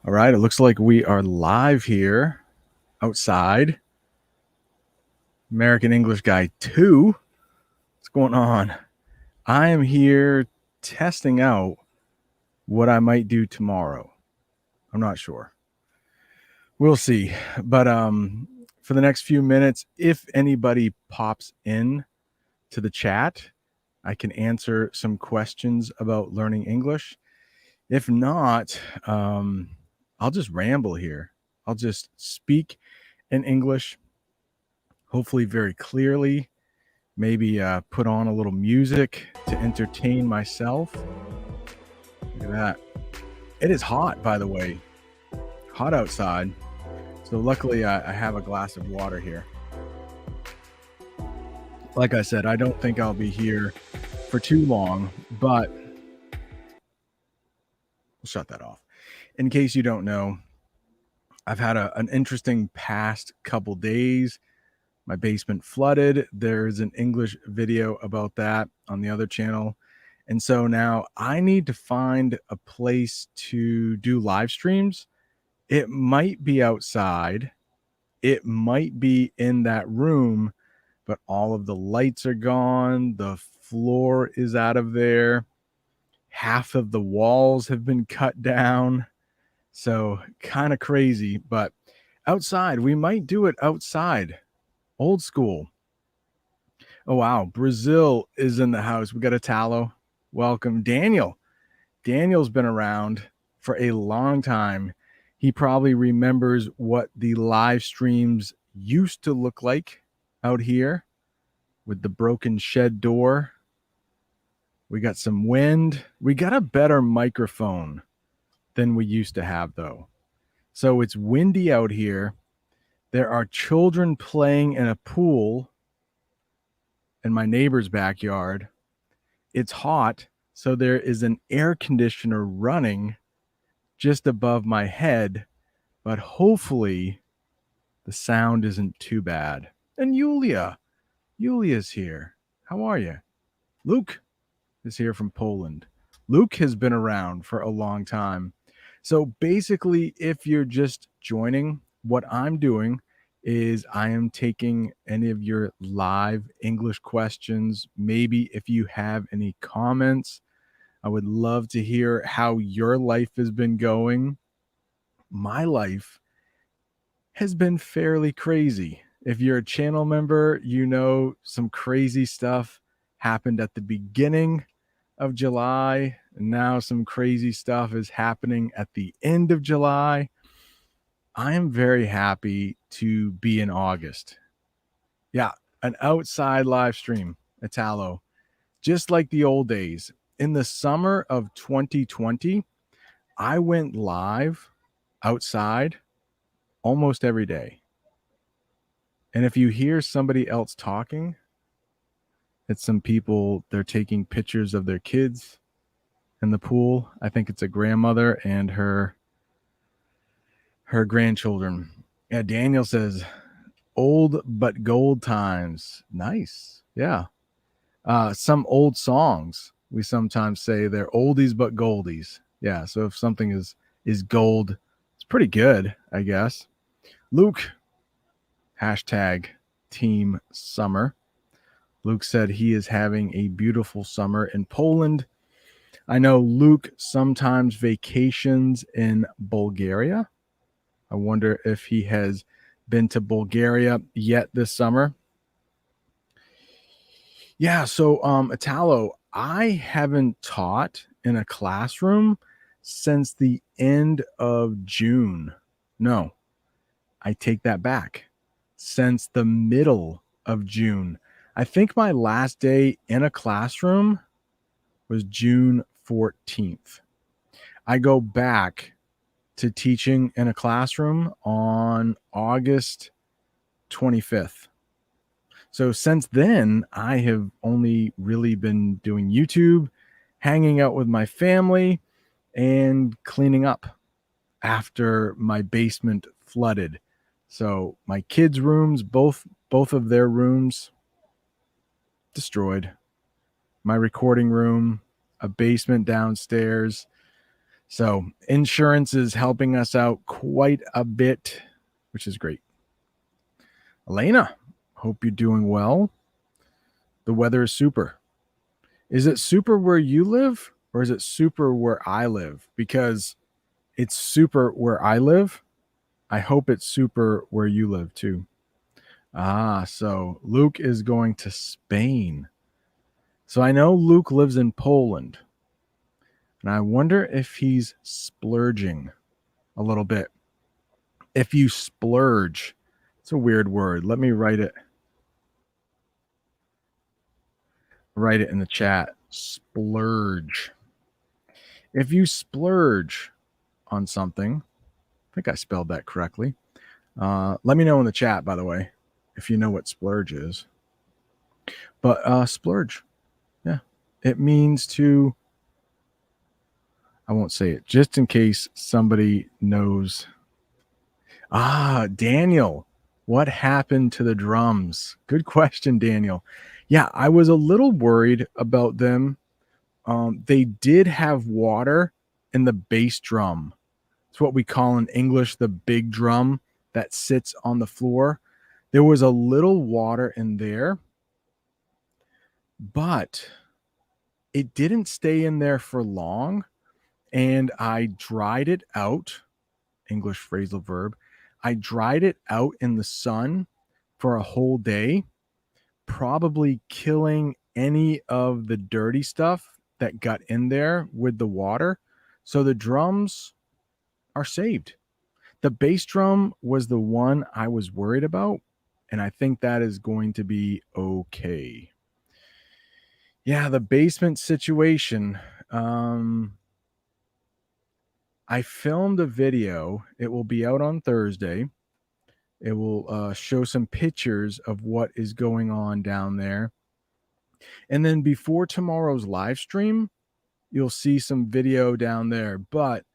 All right, it looks like we are live here outside. American English Guy 2. What's going on? I am here testing out what I might do tomorrow. I'm not sure. We'll see. But for the next few minutes, if anybody pops in to the chat, I can answer some questions about learning English. If not, I'll just ramble here. I'll just speak in English, hopefully very clearly. Maybe put on a little music to entertain myself. Look at that. It is hot, by the way. Hot outside. So luckily I have a glass of water here. Like I said, I don't think I'll be here for too long, but we'll shut that off. In case you don't know, I've had an interesting past couple days. My basement flooded. There's an English video about that on the other channel. And so now I need to find a place to do live streams. It might be outside. It might be in that room, but all of the lights are gone. The floor is out of there. Half of the walls have been cut down. So kind of crazy, but outside, we might do it outside. Old school. Oh, wow. Brazil is in the house. We got Italo. Welcome. Daniel. Daniel's been around for a long time. He probably remembers what the live streams used to look like out here with the broken shed door. We got some wind. We got a better microphone than we used to have, though. So it's windy out here. There are children playing in a pool in my neighbor's backyard. It's hot, so there is an air conditioner running just above my head, but hopefully the sound isn't too bad. And Yulia's here. How are you? Luke is here from Poland. Luke has been around for a long time. So basically, if you're just joining, what I'm doing is I am taking any of your live English questions. Maybe if you have any comments, I would love to hear how your life has been going. My life has been fairly crazy. If you're a channel member, you know some crazy stuff happened at the beginning of July, and now some crazy stuff is happening at the end of July. I am very happy to be in August. Yeah, an outside live stream, Italo, just like the old days. In the summer of 2020, I went live outside almost every day. And if you hear somebody else talking, it's some people, they're taking pictures of their kids in the pool. I think it's a grandmother and her grandchildren. Yeah, Daniel says, old but gold times. Nice. Yeah. Some old songs, we sometimes say they're oldies but goldies. Yeah, so if something is gold, it's pretty good, I guess. Luke, hashtag team summer. Luke said he is having a beautiful summer in Poland. I know Luke sometimes vacations in Bulgaria. I wonder if he has been to Bulgaria yet this summer. Yeah, so Italo, I haven't taught in a classroom since the end of June. No, I take that back. Since the middle of June. I think my last day in a classroom was June 14th. I go back to teaching in a classroom on August 25th. So since then, I have only really been doing YouTube, hanging out with my family, and cleaning up after my basement flooded. So my kids' rooms, both of their rooms destroyed. My recording room, a basement downstairs. So insurance is helping us out quite a bit, which is great. ALENA, hope you're doing well. The weather is super. Is it super where you live or is it super where I live? Because it's super where I live. I hope it's super where you live too. So Luke is going to Spain. So I know Luke lives in Poland. And I wonder if he's splurging a little bit. If you splurge, it's a weird word. Let me write it in the chat. Splurge. If you splurge on something, I think I spelled that correctly. Let me know in the chat, by the way, if you know what splurge is. But splurge, yeah, it means to, I won't say it just in case somebody knows. Daniel, what happened to the drums? Good question, Daniel. Yeah, I was a little worried about them. They did have water in the bass drum. It's what we call in English the big drum that sits on the floor. There was a little water in there, but it didn't stay in there for long. And I dried it out. English phrasal verb. I dried it out in the sun for a whole day, probably killing any of the dirty stuff that got in there with the water. So the drums are saved. The bass drum was the one I was worried about, and I think that is going to be okay. Yeah, the basement situation. I filmed a video. It will be out on Thursday. It will show some pictures of what is going on down there. And then before tomorrow's live stream, you'll see some video down there. But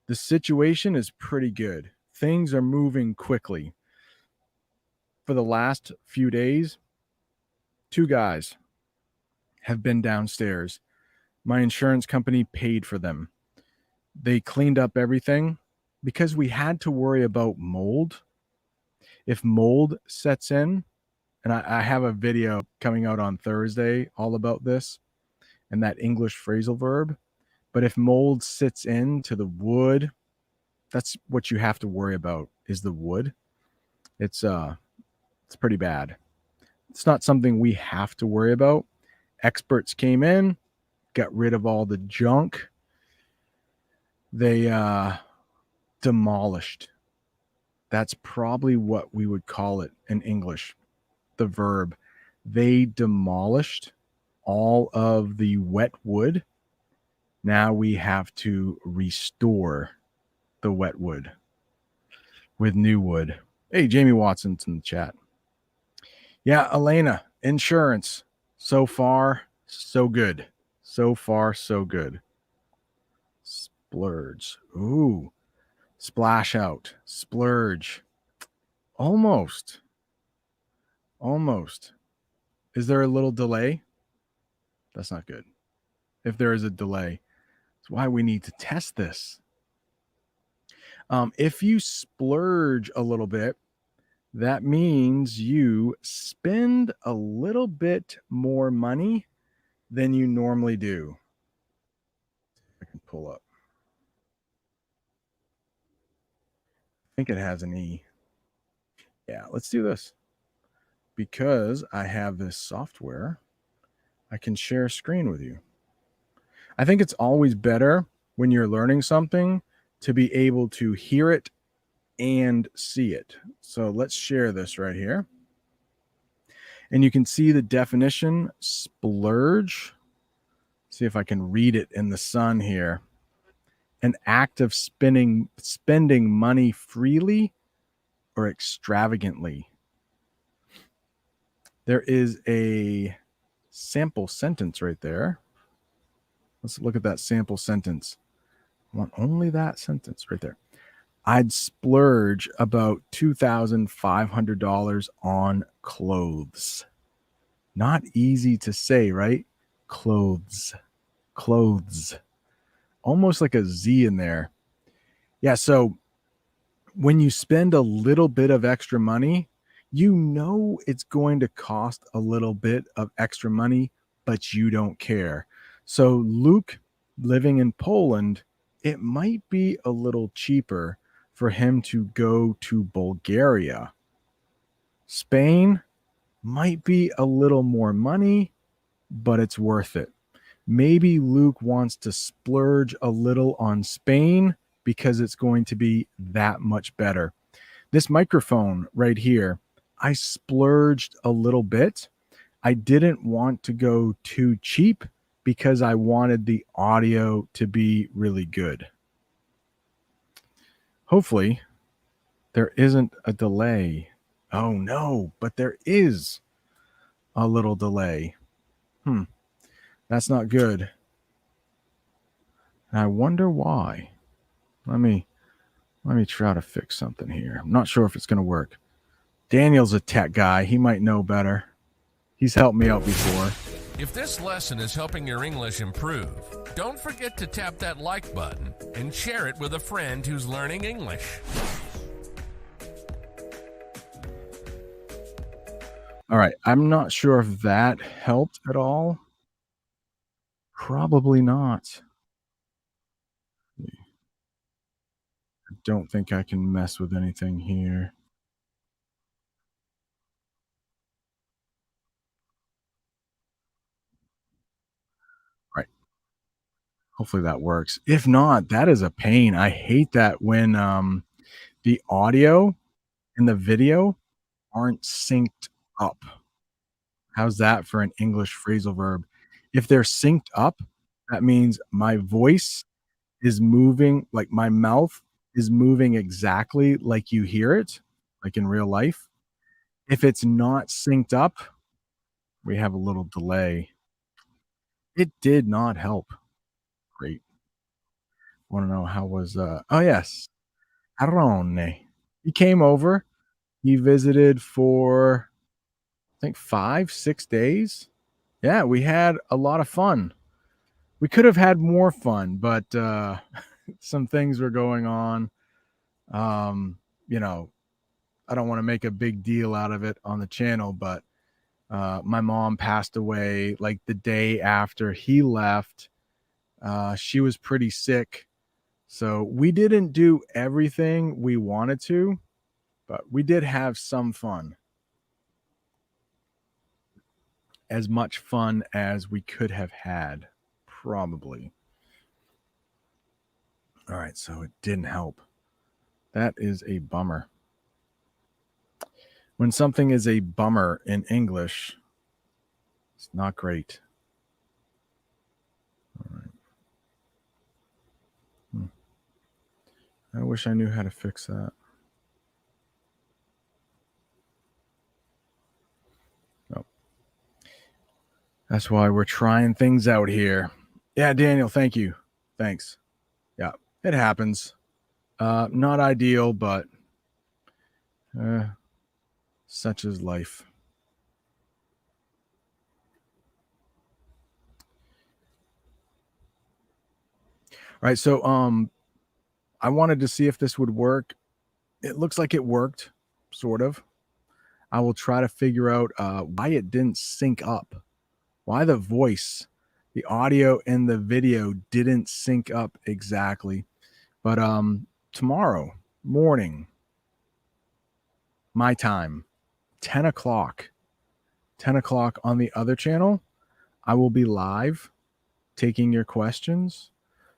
the situation is pretty good. Things are moving quickly. For the last few days, 2 guys have been downstairs. My insurance company paid for them. They cleaned up everything because we had to worry about mold. If mold sets in, and I have a video coming out on Thursday all about this and that English phrasal verb. But if mold sits into the wood, that's what you have to worry about is the wood. It's pretty bad. It's not something we have to worry about. Experts came in, got rid of all the junk. They demolished. That's probably what we would call it in English, the verb. They demolished all of the wet wood. Now we have to restore the wet wood with new wood. Hey, Jamie Watson's in the chat. Yeah, ALENA, insurance. So far, so good. So far, so good. Splurge. Ooh. Splash out. Splurge. Almost. Almost. Is there a little delay? That's not good. If there is a delay, that's why we need to test this. If you splurge a little bit, that means you spend a little bit more money than you normally do. I can pull up. I think it has an E. Yeah, let's do this. Because I have this software, I can share a screen with you. I think it's always better when you're learning something to be able to hear it and see it. So let's share this right here. And you can see the definition, splurge. See if I can read it in the sun here. An act of spending money freely or extravagantly. There is a sample sentence right there. Let's look at that sample sentence. I want only that sentence right there. I'd splurge about $2,500 on clothes. Not easy to say, right? Clothes. Clothes. almost like a Z in there. Yeah, so when you spend a little bit of extra money, you know it's going to cost a little bit of extra money, but you don't care. So, Luke living in Poland, it might be a little cheaper for him to go to Bulgaria. Spain might be a little more money, but it's worth it. Maybe Luke wants to splurge a little on Spain because it's going to be that much better. This microphone right here, I splurged a little bit. I didn't want to go too cheap because I wanted the audio to be really good. Hopefully, there isn't a delay. Oh no, but there is a little delay. That's not good. And I wonder why. Let me try to fix something here. I'm not sure if it's going to work. Daniel's a tech guy. He might know better. He's helped me out before. If this lesson is helping your English improve, don't forget to tap that like button and share it with a friend who's learning English. All right. I'm not sure if that helped at all. Probably not. I don't think I can mess with anything here. Right. Hopefully that works. If not, that is a pain. I hate that when the audio and the video aren't synced up. How's that for an English phrasal verb? If they're synced up, that means my voice is moving, like my mouth is moving exactly like you hear it, like in real life. If it's not synced up, we have a little delay. It did not help. Great. Want to know how was oh yes, Aronne. He came over. He visited for I think 5, 6 days. Yeah, we had a lot of fun. We could have had more fun, but some things were going on. Um, you know, I don't want to make a big deal out of it on the channel, but my mom passed away like the day after he left. She was pretty sick. So we didn't do everything we wanted to, but we did have some fun. As much fun as we could have had, probably. All right, so it didn't help. That is a bummer. When something is a bummer in English, it's not great. All right. I wish I knew how to fix that. Nope. That's why we're trying things out here. Yeah, Daniel, thank you. Thanks. Yeah, it happens. Not ideal, but such is life. All right, so I wanted to see if this would work. It looks like it worked, sort of. I will try to figure out why it didn't sync up, why the voice, the audio, and the video didn't sync up exactly. But tomorrow morning, my time, 10 o'clock, 10 o'clock on the other channel, I will be live taking your questions.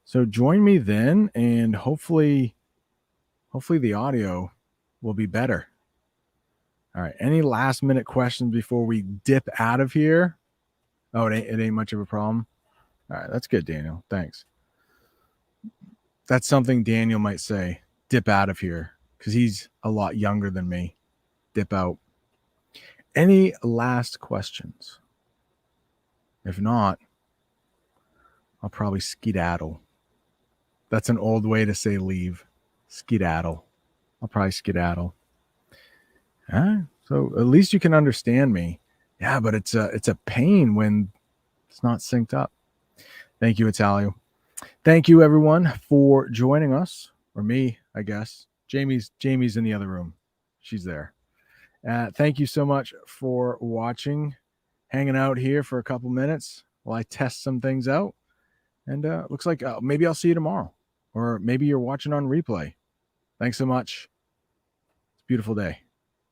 So join me then, and hopefully the audio will be better. All right. Any last minute questions before we dip out of here? Oh, it ain't much of a problem. All right. That's good, Daniel. Thanks. That's something Daniel might say. Dip out of here, because he's a lot younger than me. Dip out. Any last questions? If not, I'll probably skedaddle. That's an old way to say leave. Skedaddle. I'll probably skedaddle. All right. So at least you can understand me. Yeah, but it's a pain when it's not synced up. Thank you, Italio. Thank you, everyone, for joining us, or me, I guess. Jamie's in the other room. She's there. Thank you so much for watching, hanging out here for a couple minutes while I test some things out. And looks like maybe I'll see you tomorrow, or maybe you're watching on replay. Thanks so much. It's a beautiful day.